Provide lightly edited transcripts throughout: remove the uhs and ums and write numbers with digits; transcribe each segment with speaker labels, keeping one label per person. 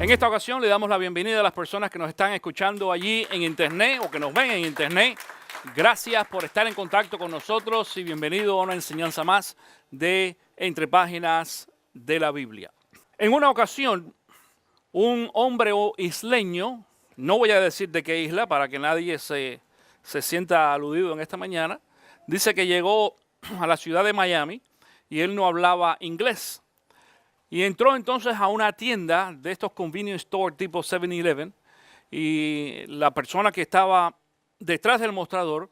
Speaker 1: En esta ocasión le damos la bienvenida a las personas que nos están escuchando allí en internet o que nos ven en internet. Gracias por estar en contacto con nosotros y bienvenido a una enseñanza más de Entre Páginas de la Biblia. En una ocasión, un hombre isleño, no voy a decir de qué isla para que nadie se sienta aludido en esta mañana, dice que llegó a la ciudad de Miami y él no hablaba inglés. Y entró entonces a una tienda de estos convenience store tipo 7-Eleven y la persona que estaba detrás del mostrador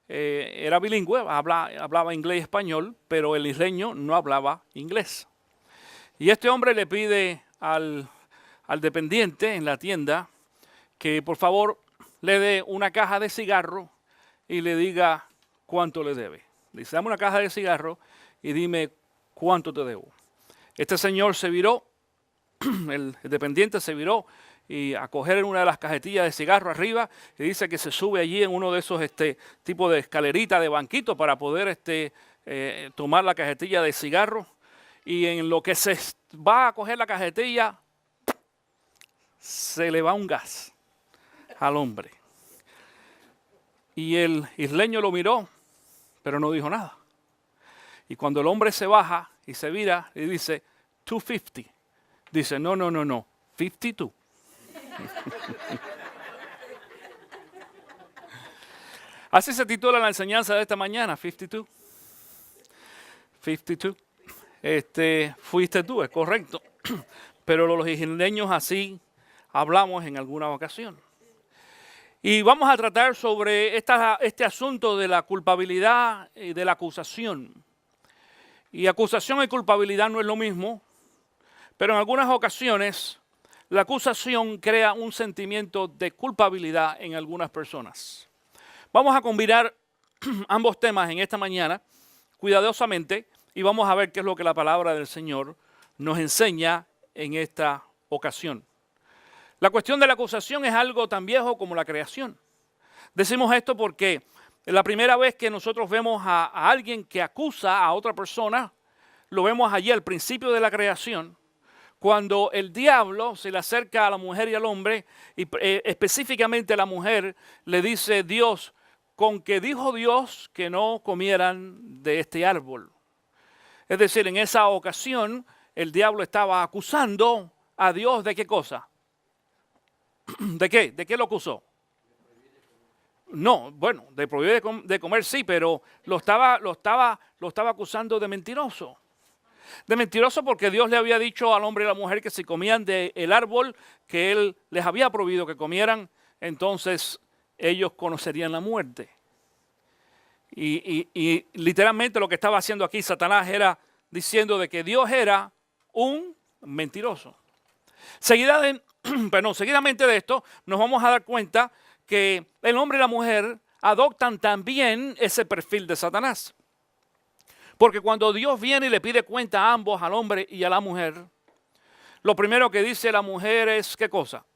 Speaker 1: era bilingüe, hablaba inglés y español, pero el isleño no hablaba inglés. Y este hombre le pide al dependiente en la tienda que por favor le dé una caja de cigarro y le diga cuánto le debe. Le dice, dame una caja de cigarro y dime cuánto te debo. Este señor se viró, el dependiente se viró y a coger una de las cajetillas de cigarro arriba y dice que se sube allí en uno de esos tipos de escalerita de banquito para poder tomar la cajetilla de cigarro. Y en lo que se va a coger la cajetilla, se le va un gas al hombre. Y el isleño lo miró, pero no dijo nada. Y cuando el hombre se baja y se vira y dice, 250. Dice, no, 52. Así se titula la enseñanza de esta mañana, 52. 52. Fuiste tú, es correcto. Pero los isleños así hablamos en alguna ocasión. Y vamos a tratar sobre este asunto de la culpabilidad y de la acusación. Y acusación y culpabilidad no es lo mismo, pero en algunas ocasiones la acusación crea un sentimiento de culpabilidad en algunas personas. Vamos a combinar ambos temas en esta mañana cuidadosamente y vamos a ver qué es lo que la palabra del Señor nos enseña en esta ocasión. La cuestión de la acusación es algo tan viejo como la creación. Decimos esto porque la primera vez que nosotros vemos a alguien que acusa a otra persona, lo vemos allí al principio de la creación, cuando el diablo se le acerca a la mujer y al hombre, y específicamente a la mujer le dice Dios, con que dijo Dios que no comieran de este árbol. Es decir, en esa ocasión el diablo estaba acusando a Dios ¿de qué cosa? ¿De qué? ¿De qué lo acusó? No, bueno, de prohibir de comer sí, pero lo estaba acusando de mentiroso. De mentiroso porque Dios le había dicho al hombre y a la mujer que si comían del árbol que Él les había prohibido que entonces ellos conocerían la muerte. Y literalmente lo que estaba haciendo aquí Satanás era diciendo de que Dios era un mentiroso. Seguidamente de esto nos vamos a dar cuenta que el hombre y la mujer adoptan también ese perfil de Satanás. Porque cuando Dios viene y le pide cuenta a ambos, al hombre y a la mujer, lo primero que dice la mujer es ¿qué cosa?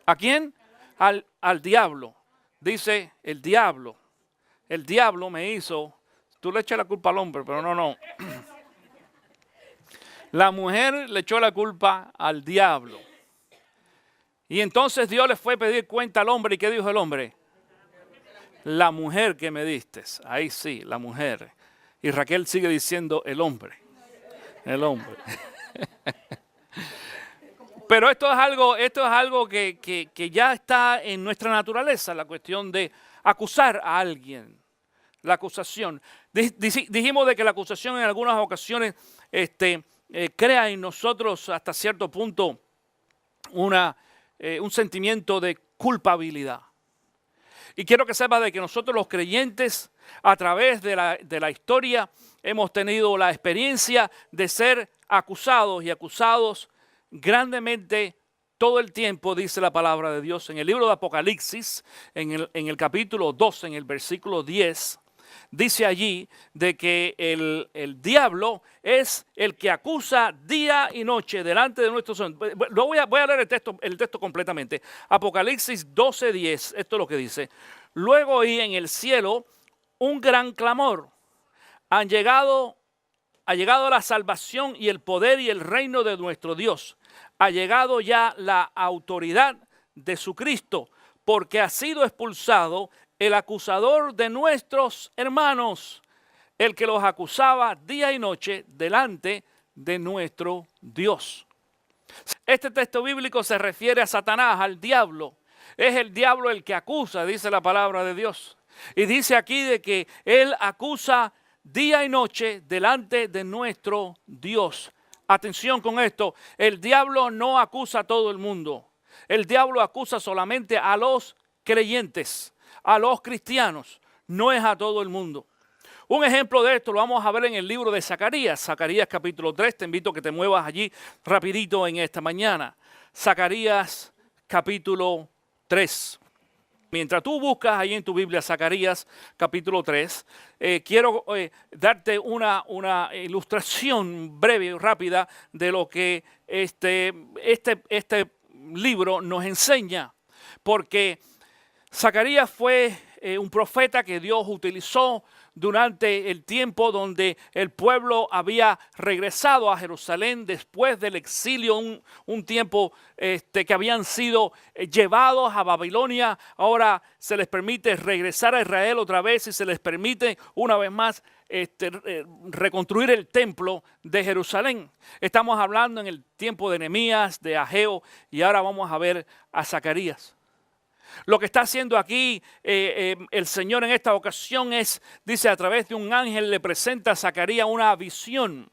Speaker 1: ¿A quién? Al diablo. Dice el diablo me hizo, tú le echas la culpa al hombre, pero no. La mujer le echó la culpa al diablo. Y entonces Dios le fue a pedir cuenta al hombre. ¿Y qué dijo el hombre? La mujer que me diste. Ahí sí, la mujer. Y Raquel sigue diciendo el hombre. El hombre. Pero esto es algo que ya está en nuestra naturaleza, la cuestión de acusar a alguien. La acusación. Dijimos de que la acusación en algunas ocasiones crea en nosotros hasta cierto punto un sentimiento de culpabilidad. Y quiero que sepas de que nosotros los creyentes a través de la historia hemos tenido la experiencia de ser acusados y acusados grandemente todo el tiempo, dice la palabra de Dios. En el libro de Apocalipsis, en el capítulo 12, en el versículo 10, dice allí de que el diablo es el que acusa día y noche delante de nuestros ojos. Voy a leer el texto completamente. Apocalipsis 12:10, esto es lo que dice. Luego oí en el cielo un gran clamor. Ha llegado la salvación y el poder y el reino de nuestro Dios. ha llegado ya la autoridad de su Cristo, porque ha sido expulsado el acusador de nuestros hermanos, el que los acusaba día y noche delante de nuestro Dios. Este texto bíblico se refiere a Satanás, al diablo. Es el diablo el que acusa, dice la palabra de Dios. Y dice aquí de que él acusa día y noche delante de nuestro Dios. Atención con esto, el diablo no acusa a todo el mundo. El diablo acusa solamente a los creyentes, a los cristianos, no es a todo el mundo. Un ejemplo de esto lo vamos a ver en el libro de Zacarías, Zacarías capítulo 3, te invito a que te muevas allí rapidito en esta mañana. Zacarías capítulo 3. Mientras tú buscas ahí en tu Biblia Zacarías capítulo 3, quiero darte una ilustración breve y rápida de lo que este libro nos enseña. Porque Zacarías fue un profeta que Dios utilizó durante el tiempo donde el pueblo había regresado a Jerusalén después del exilio, un tiempo que habían sido llevados a Babilonia. Ahora se les permite regresar a Israel otra vez y se les permite una vez más reconstruir el templo de Jerusalén. Estamos hablando en el tiempo de Nehemías, de Ageo, y ahora vamos a ver a Zacarías. Lo que está haciendo aquí el Señor en esta ocasión es, dice, a través de un ángel le presenta a Zacarías una visión.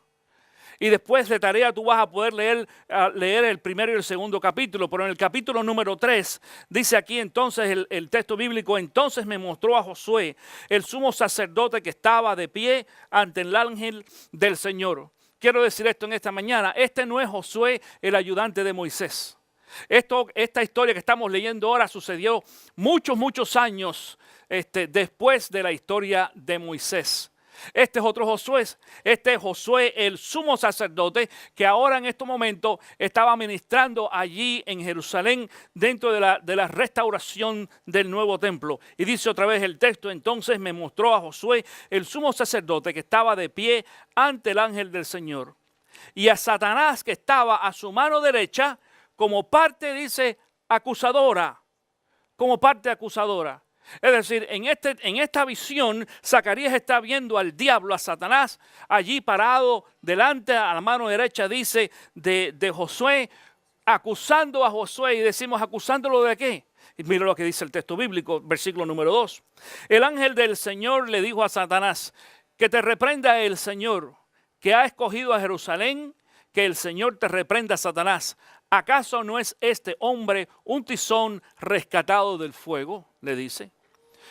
Speaker 1: Y después de tarea tú vas a poder leer el primero y el segundo capítulo. Pero en el capítulo número 3 dice aquí entonces el texto bíblico: entonces me mostró a Josué, el sumo sacerdote que estaba de pie ante el ángel del Señor. Quiero decir esto en esta mañana. Este no es Josué, el ayudante de Moisés. Esta historia que estamos leyendo ahora sucedió muchos años después de la historia de Moisés. Este es otro Josué. Este es Josué, el sumo sacerdote, que ahora en este momento estaba ministrando allí en Jerusalén dentro de la restauración del nuevo templo. Y dice otra vez el texto: entonces me mostró a Josué, el sumo sacerdote, que estaba de pie ante el ángel del Señor, y a Satanás, que estaba a su mano derecha, como parte, dice, acusadora, como parte acusadora. Es decir, en esta visión, Zacarías está viendo al diablo, a Satanás, allí parado delante, a la mano derecha, dice, de Josué, acusando a Josué. Y decimos, ¿acusándolo de qué? Y mira lo que dice el texto bíblico, versículo número 2. El ángel del Señor le dijo a Satanás: que te reprenda el Señor, que ha escogido a Jerusalén, que el Señor te reprenda, Satanás. ¿Acaso no es este hombre un tizón rescatado del fuego?, le dice.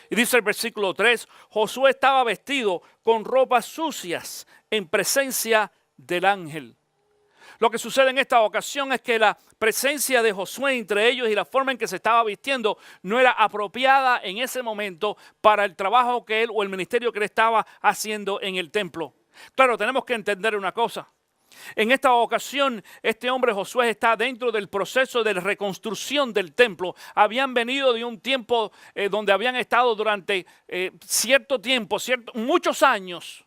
Speaker 1: Y dice el versículo 3, Josué estaba vestido con ropas sucias en presencia del ángel. Lo que sucede en esta ocasión es que la presencia de Josué entre ellos y la forma en que se estaba vistiendo no era apropiada en ese momento para el trabajo que él o el ministerio que él estaba haciendo en el templo. Claro, tenemos que entender una cosa. En esta ocasión, este hombre Josué está dentro del proceso de reconstrucción del templo. Habían venido de un tiempo donde habían estado durante cierto tiempo, muchos años,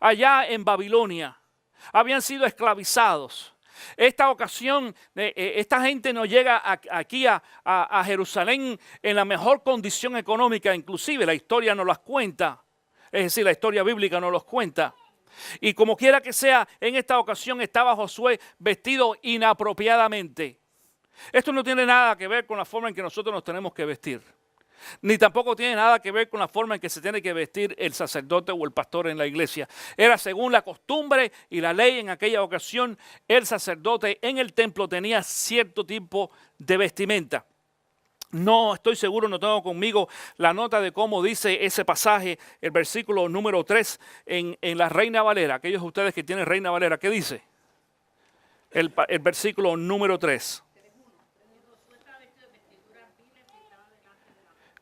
Speaker 1: allá en Babilonia. Habían sido esclavizados. Esta ocasión, esta gente no llega aquí a Jerusalén en la mejor condición económica. Inclusive la historia nos las cuenta. Es decir, la historia bíblica nos los cuenta. Y como quiera que sea, en esta ocasión estaba Josué vestido inapropiadamente. Esto no tiene nada que ver con la forma en que nosotros nos tenemos que vestir. Ni tampoco tiene nada que ver con la forma en que se tiene que vestir el sacerdote o el pastor en la iglesia. Era según la costumbre y la ley en aquella ocasión. El sacerdote en el templo tenía cierto tipo de vestimenta. No estoy seguro, no tengo conmigo la nota de cómo dice ese pasaje, el versículo número 3 en la Reina Valera. Aquellos de ustedes que tienen Reina Valera, ¿qué dice? El versículo número 3.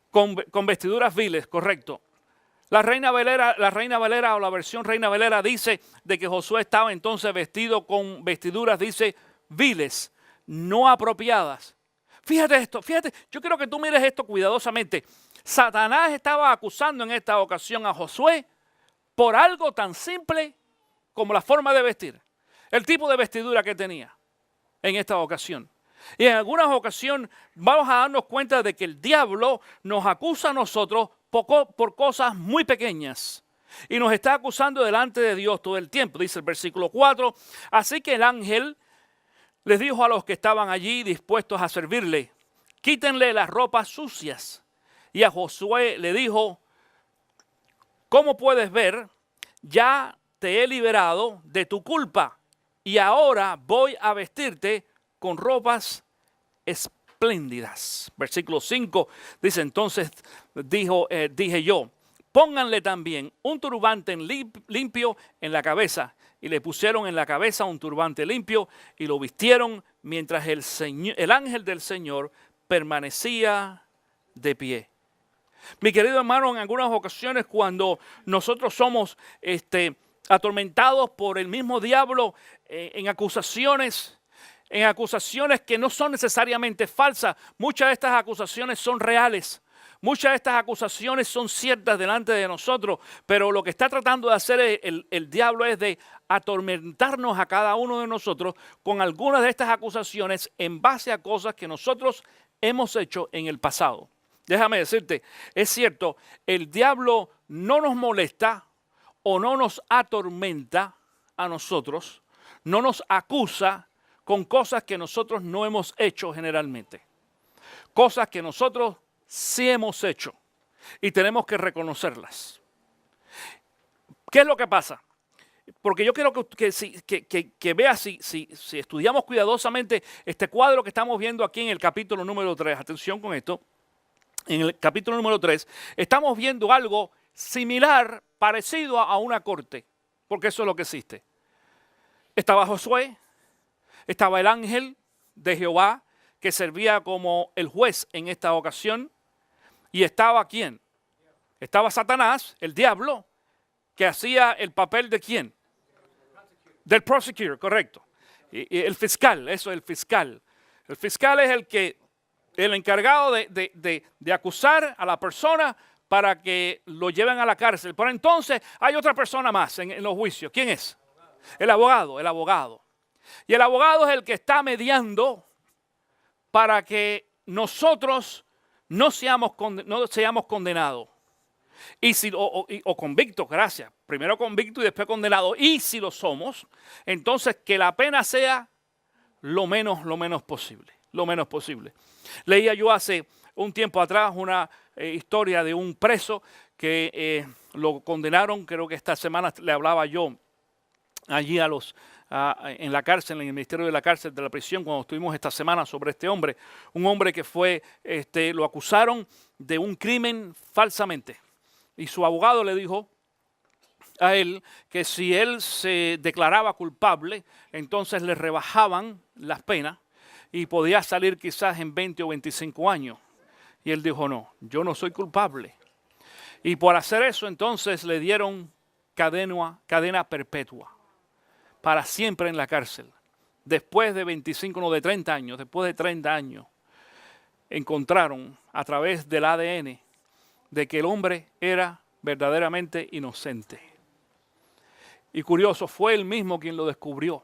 Speaker 1: Con vestiduras viles, correcto. La Reina Valera o la versión Reina Valera dice de que Josué estaba entonces vestido con vestiduras, dice, viles, no apropiadas. Fíjate esto, yo quiero que tú mires esto cuidadosamente. Satanás estaba acusando en esta ocasión a Josué por algo tan simple como la forma de vestir, el tipo de vestidura que tenía. en esta ocasión. Y en algunas ocasiones vamos a darnos cuenta de que el diablo nos acusa a nosotros por cosas muy pequeñas. Y nos está acusando delante de Dios todo el tiempo. Dice el versículo 4. Así que el ángel les dijo a los que estaban allí dispuestos a servirle: quítenle las ropas sucias. Y a Josué le dijo: como puedes ver, ya te he liberado de tu culpa y ahora voy a vestirte con ropas espléndidas. Versículo 5 dice: entonces dije yo, pónganle también un turbante limpio en la cabeza. Y le pusieron en la cabeza un turbante limpio y lo vistieron mientras el ángel del Señor permanecía de pie. Mi querido hermano, en algunas ocasiones cuando nosotros somos atormentados por el mismo diablo en acusaciones que no son necesariamente falsas, muchas de estas acusaciones son reales. Muchas de estas acusaciones son ciertas delante de nosotros, pero lo que está tratando de hacer el diablo es de atormentarnos a cada uno de nosotros con algunas de estas acusaciones en base a cosas que nosotros hemos hecho en el pasado. Déjame decirte, es cierto, el diablo no nos molesta o no nos atormenta a nosotros, no nos acusa con cosas que nosotros no hemos hecho generalmente. Cosas que nosotros sí hemos hecho y tenemos que reconocerlas. ¿Qué es lo que pasa? Porque yo quiero que veas, si estudiamos cuidadosamente este cuadro que estamos viendo aquí en el capítulo número 3, atención con esto, en el capítulo número 3, estamos viendo algo similar, parecido a una corte, porque eso es lo que existe. Estaba Josué, estaba el ángel de Jehová, que servía como el juez en esta ocasión. ¿Y estaba quién? Estaba Satanás, el diablo, que hacía el papel de quién? Del prosecutor, correcto. Y el fiscal, eso es el fiscal. El fiscal es el encargado de acusar a la persona para que lo lleven a la cárcel. Pero entonces hay otra persona más en los juicios. ¿Quién es? El abogado, el abogado. Y el abogado es el que está mediando para que nosotros no seamos condenados. O convictos, gracias. Primero convicto y después condenado. Y si lo somos, entonces que la pena sea lo menos posible. Lo menos posible. Leía yo hace un tiempo atrás una historia de un preso que lo condenaron. Creo que esta semana le hablaba yo allí en la cárcel, en el ministerio de la cárcel, de la prisión, cuando estuvimos esta semana sobre este hombre. Un hombre que lo acusaron de un crimen falsamente. Y su abogado le dijo a él que si él se declaraba culpable, entonces le rebajaban las penas y podía salir quizás en 20 o 25 años. Y él dijo, no, yo no soy culpable. Y por hacer eso, entonces le dieron cadena perpetua. Para siempre en la cárcel. Después de 25, no, de 30 años, después de 30 años, encontraron a través del ADN de que el hombre era verdaderamente inocente. Y curioso, fue él mismo quien lo descubrió,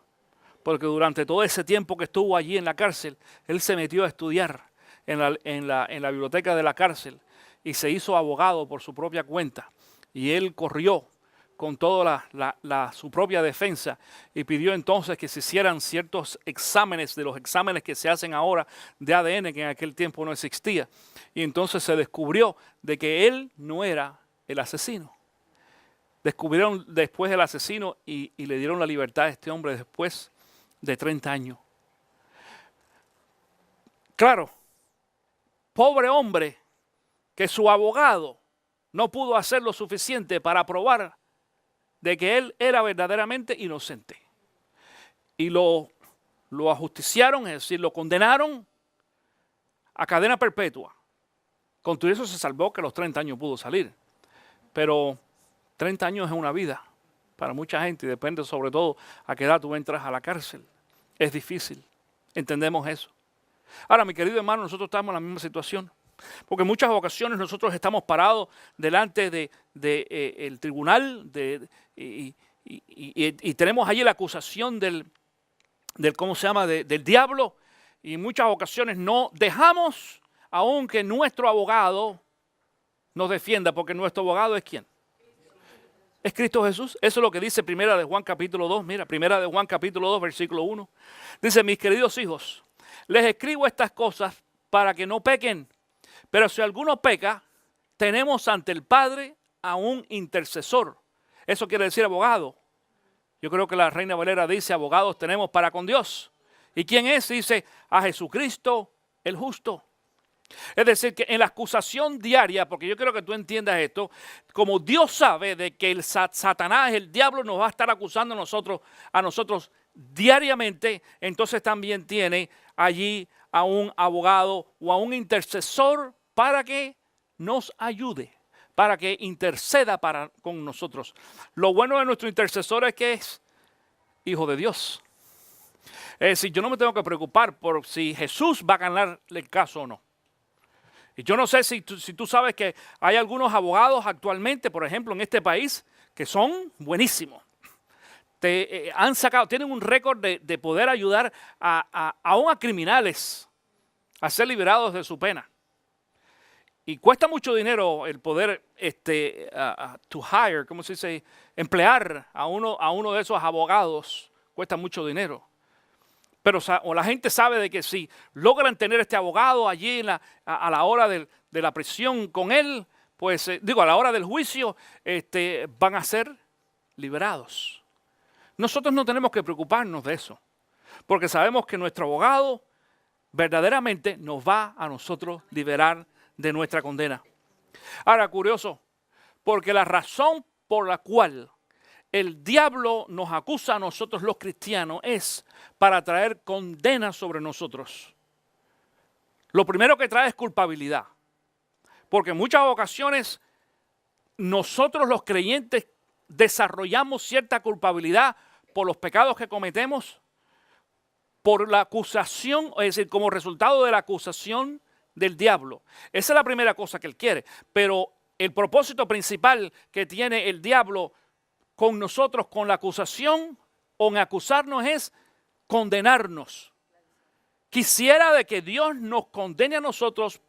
Speaker 1: porque durante todo ese tiempo que estuvo allí en la cárcel, él se metió a estudiar en la biblioteca de la cárcel y se hizo abogado por su propia cuenta. Y él corrió con toda su propia defensa y pidió entonces que se hicieran ciertos exámenes, de los exámenes que se hacen ahora de ADN, que en aquel tiempo no existía. Y entonces se descubrió de que él no era el asesino. Descubrieron después el asesino y le dieron la libertad a este hombre después de 30 años. Claro, pobre hombre, que su abogado no pudo hacer lo suficiente para probar de que él era verdaderamente inocente. Y lo ajusticiaron, es decir, lo condenaron a cadena perpetua. Con todo eso se salvó, que a los 30 años pudo salir. Pero 30 años es una vida para mucha gente y depende sobre todo a qué edad tú entras a la cárcel. Es difícil, entendemos eso. Ahora, mi querido hermano, nosotros estamos en la misma situación. Porque en muchas ocasiones nosotros estamos parados delante del tribunal y tenemos allí la acusación del ¿cómo se llama? Del diablo. Y en muchas ocasiones no dejamos aun que nuestro abogado nos defienda, porque nuestro abogado es ¿quién? Es Cristo Jesús. Eso es lo que dice Primera de Juan capítulo 2. Mira, Primera de Juan capítulo 2, versículo 1. Dice, mis queridos hijos, les escribo estas cosas para que no pequen. Pero si alguno peca, tenemos ante el Padre a un intercesor. Eso quiere decir abogado. Yo creo que la Reina Valera dice, abogados tenemos para con Dios. ¿Y quién es? Dice, a Jesucristo el justo. Es decir, que en la acusación diaria, porque yo quiero que tú entiendas esto, como Dios sabe de que el Satanás, el diablo, nos va a estar acusando a nosotros diariamente, entonces también tiene allí a un abogado o a un intercesor para que nos ayude, para que interceda con nosotros. Lo bueno de nuestro intercesor es que es hijo de Dios. Es decir, yo no me tengo que preocupar por si Jesús va a ganarle el caso o no. Y yo no sé si tú sabes que hay algunos abogados actualmente, por ejemplo, en este país, que son buenísimos. Tienen un récord de poder ayudar aún a criminales a ser liberados de su pena. Y cuesta mucho dinero el poder to hire, ¿cómo se dice? Emplear a uno de esos abogados. Cuesta mucho dinero. Pero la gente sabe de que si logran tener este abogado allí a la hora de la prisión con él, pues a la hora del juicio, van a ser liberados. Nosotros no tenemos que preocuparnos de eso, porque sabemos que nuestro abogado verdaderamente nos va a nosotros liberar de nuestra condena. Ahora, curioso, porque la razón por la cual el diablo nos acusa a nosotros los cristianos es para traer condena sobre nosotros. Lo primero que trae es culpabilidad, porque en muchas ocasiones nosotros los creyentes desarrollamos cierta culpabilidad por los pecados que cometemos, por la acusación, es decir, como resultado de la acusación del diablo. Esa es la primera cosa que él quiere, pero el propósito principal que tiene el diablo con nosotros, con la acusación o en acusarnos es condenarnos. Quisiera de que Dios nos condene a nosotros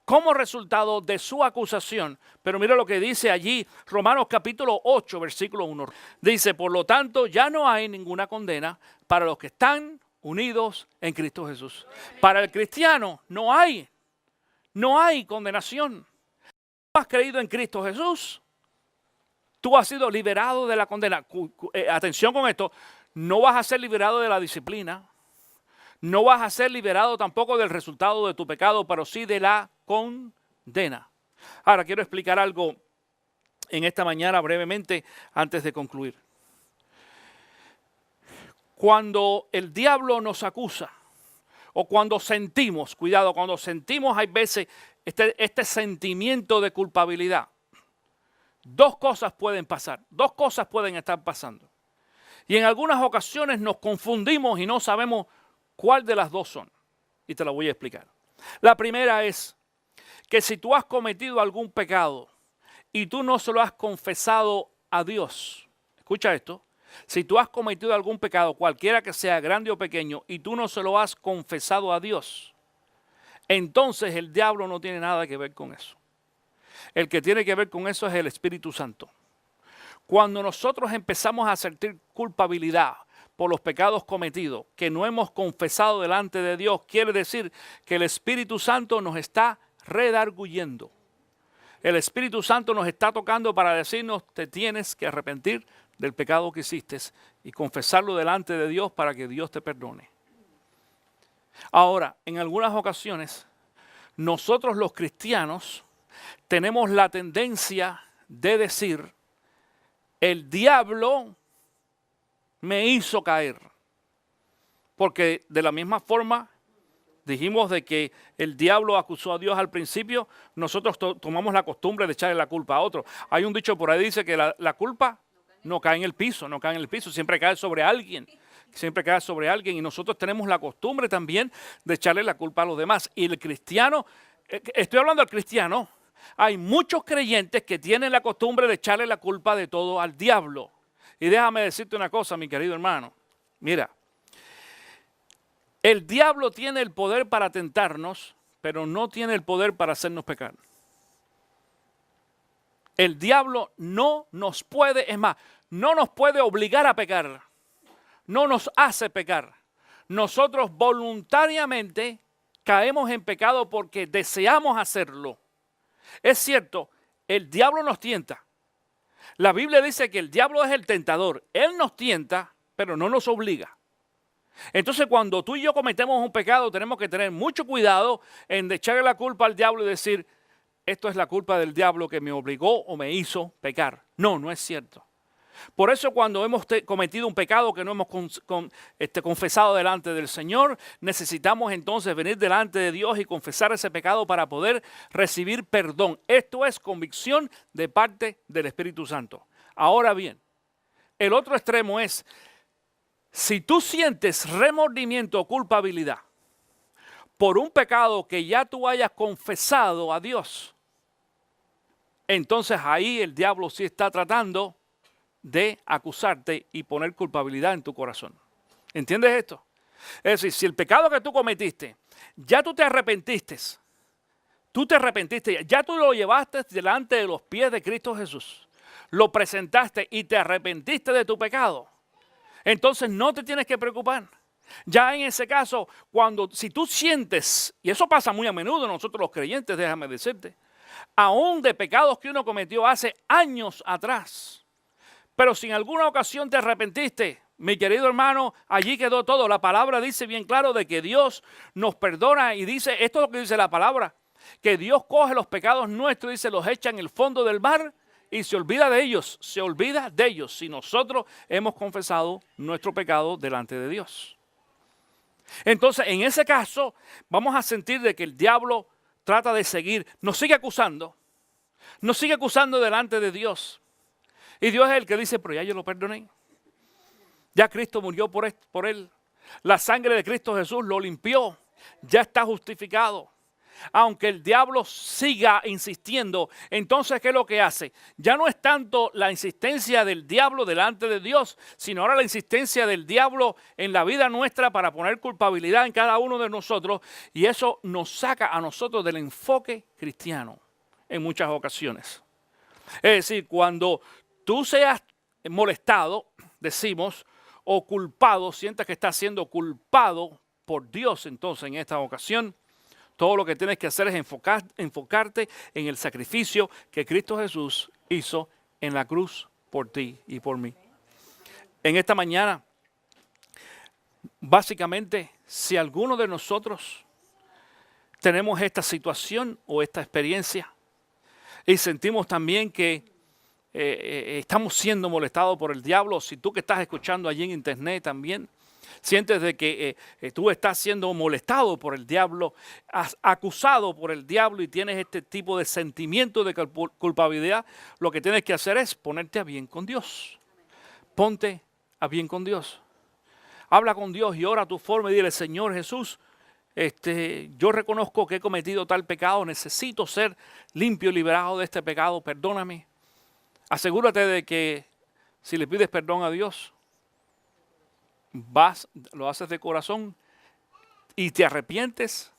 Speaker 1: como resultado de su acusación. Pero mira lo que dice allí Romanos capítulo 8, versículo 1. Dice, por lo tanto, ya no hay ninguna condena para los que están unidos en Cristo Jesús. Para el cristiano no hay condenación. ¿Tú has creído en Cristo Jesús? Tú has sido liberado de la condena. Atención con esto, no vas a ser liberado de la disciplina. No vas a ser liberado tampoco del resultado de tu pecado, pero sí de la condena. Ahora quiero explicar algo en esta mañana brevemente antes de concluir. Cuando el diablo nos acusa o cuando sentimos, cuidado, cuando sentimos hay veces este sentimiento de culpabilidad, dos cosas pueden pasar, dos cosas pueden estar pasando. Y en algunas ocasiones nos confundimos y no sabemos cuál de las dos son. Y te lo voy a explicar. La primera es que si tú has cometido algún pecado y tú no se lo has confesado a Dios, escucha esto, si tú has cometido algún pecado, cualquiera que sea grande o pequeño, y tú no se lo has confesado a Dios, entonces el diablo no tiene nada que ver con eso. El que tiene que ver con eso es el Espíritu Santo. Cuando nosotros empezamos a sentir culpabilidad por los pecados cometidos que no hemos confesado delante de Dios, quiere decir que el Espíritu Santo nos está redarguyendo. El Espíritu Santo nos está tocando para decirnos, te tienes que arrepentir del pecado que hiciste y confesarlo delante de Dios para que Dios te perdone. Ahora, en algunas ocasiones, nosotros los cristianos tenemos la tendencia de decir, el diablo me hizo caer. Porque de la misma forma dijimos de que el diablo acusó a Dios al principio, nosotros tomamos la costumbre de echarle la culpa a otro. Hay un dicho por ahí que dice que la culpa no cae en el piso, no cae en el piso, siempre cae sobre alguien. Siempre cae sobre alguien y nosotros tenemos la costumbre también de echarle la culpa a los demás. Y el cristiano, estoy hablando del cristiano, hay muchos creyentes que tienen la costumbre de echarle la culpa de todo al diablo. Y déjame decirte una cosa, mi querido hermano. Mira, El diablo tiene el poder para tentarnos, pero no tiene el poder para hacernos pecar. El diablo no nos puede, es más, no nos puede obligar a pecar. No nos hace pecar. Nosotros voluntariamente caemos en pecado porque deseamos hacerlo. Es cierto, el diablo nos tienta. La Biblia dice que el diablo es el tentador. Él nos tienta, pero no nos obliga. Entonces, cuando tú y yo cometemos un pecado, tenemos que tener mucho cuidado en echarle la culpa al diablo y decir, esto es la culpa del diablo que me obligó o me hizo pecar. No, no es cierto. Por eso cuando hemos cometido un pecado que no hemos confesado delante del Señor, necesitamos entonces venir delante de Dios y confesar ese pecado para poder recibir perdón. Esto es convicción de parte del Espíritu Santo. Ahora bien, el otro extremo es, si tú sientes remordimiento o culpabilidad por un pecado que ya tú hayas confesado a Dios, entonces ahí el diablo sí está tratando de acusarte y poner culpabilidad en tu corazón. ¿Entiendes esto? Es decir, si el pecado que tú cometiste, ya tú te arrepentiste, ya tú lo llevaste delante de los pies de Cristo Jesús, lo presentaste y te arrepentiste de tu pecado, entonces no te tienes que preocupar. Ya en ese caso, si tú sientes, y eso pasa muy a menudo nosotros los creyentes, déjame decirte, aún de pecados que uno cometió hace años atrás, pero si en alguna ocasión te arrepentiste, mi querido hermano, allí quedó todo. La palabra dice bien claro de que Dios nos perdona y dice, esto es lo que dice la palabra, que Dios coge los pecados nuestros y se los echa en el fondo del mar y se olvida de ellos, si nosotros hemos confesado nuestro pecado delante de Dios. Entonces, en ese caso, vamos a sentir de que el diablo trata de seguir, nos sigue acusando delante de Dios. Y Dios es el que dice, pero ya yo lo perdoné. Ya Cristo murió por él. La sangre de Cristo Jesús lo limpió. Ya está justificado. Aunque el diablo siga insistiendo, entonces ¿qué es lo que hace? Ya no es tanto la insistencia del diablo delante de Dios, sino ahora la insistencia del diablo en la vida nuestra para poner culpabilidad en cada uno de nosotros. Y eso nos saca a nosotros del enfoque cristiano en muchas ocasiones. Es decir, cuando tú seas molestado, decimos, o culpado, sientas que estás siendo culpado por Dios, entonces en esta ocasión, todo lo que tienes que hacer es enfocarte en el sacrificio que Cristo Jesús hizo en la cruz por ti y por mí. En esta mañana, básicamente, si alguno de nosotros tenemos esta situación o esta experiencia y sentimos también que estamos siendo molestados por el diablo, si tú que estás escuchando allí en internet también sientes de que tú estás siendo molestado por el diablo, acusado por el diablo y tienes este tipo de sentimiento de culpabilidad, lo que tienes que hacer es ponerte a bien con Dios. Ponte a bien con Dios. Habla con Dios y ora a tu forma y dile, Señor Jesús, yo reconozco que he cometido tal pecado, necesito ser limpio y liberado de este pecado, perdóname. Asegúrate de que si le pides perdón a Dios, lo haces de corazón y te arrepientes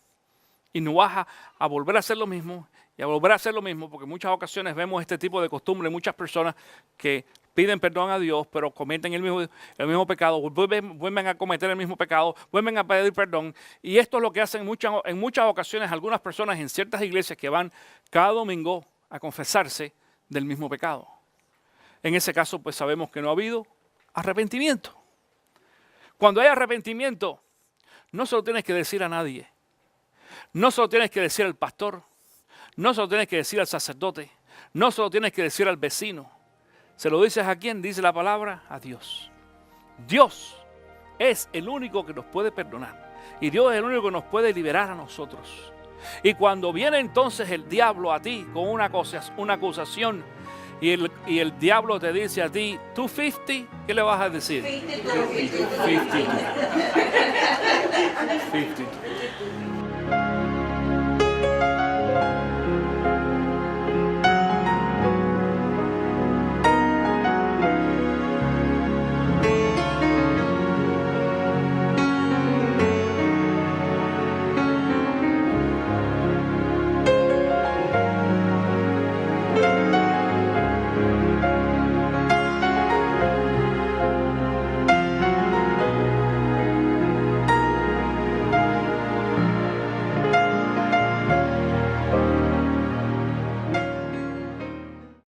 Speaker 1: y no vas a volver a hacer lo mismo y a volver a hacer lo mismo, porque en muchas ocasiones vemos este tipo de costumbre, muchas personas que piden perdón a Dios, pero cometen el mismo pecado, vuelven a cometer el mismo pecado, vuelven a pedir perdón. Y esto es lo que hacen en muchas ocasiones algunas personas en ciertas iglesias que van cada domingo a confesarse del mismo pecado. En ese caso, pues sabemos que no ha habido arrepentimiento. Cuando hay arrepentimiento, no se lo tienes que decir a nadie. No se lo tienes que decir al pastor. No se lo tienes que decir al sacerdote. No se lo tienes que decir al vecino. ¿Se lo dices a quién? Dice la palabra, a Dios. Dios es el único que nos puede perdonar. Y Dios es el único que nos puede liberar a nosotros. Y cuando viene entonces el diablo a ti con una acusación, y el diablo te dice a ti, ¿tú 50? ¿Qué le vas a decir? 52. 52.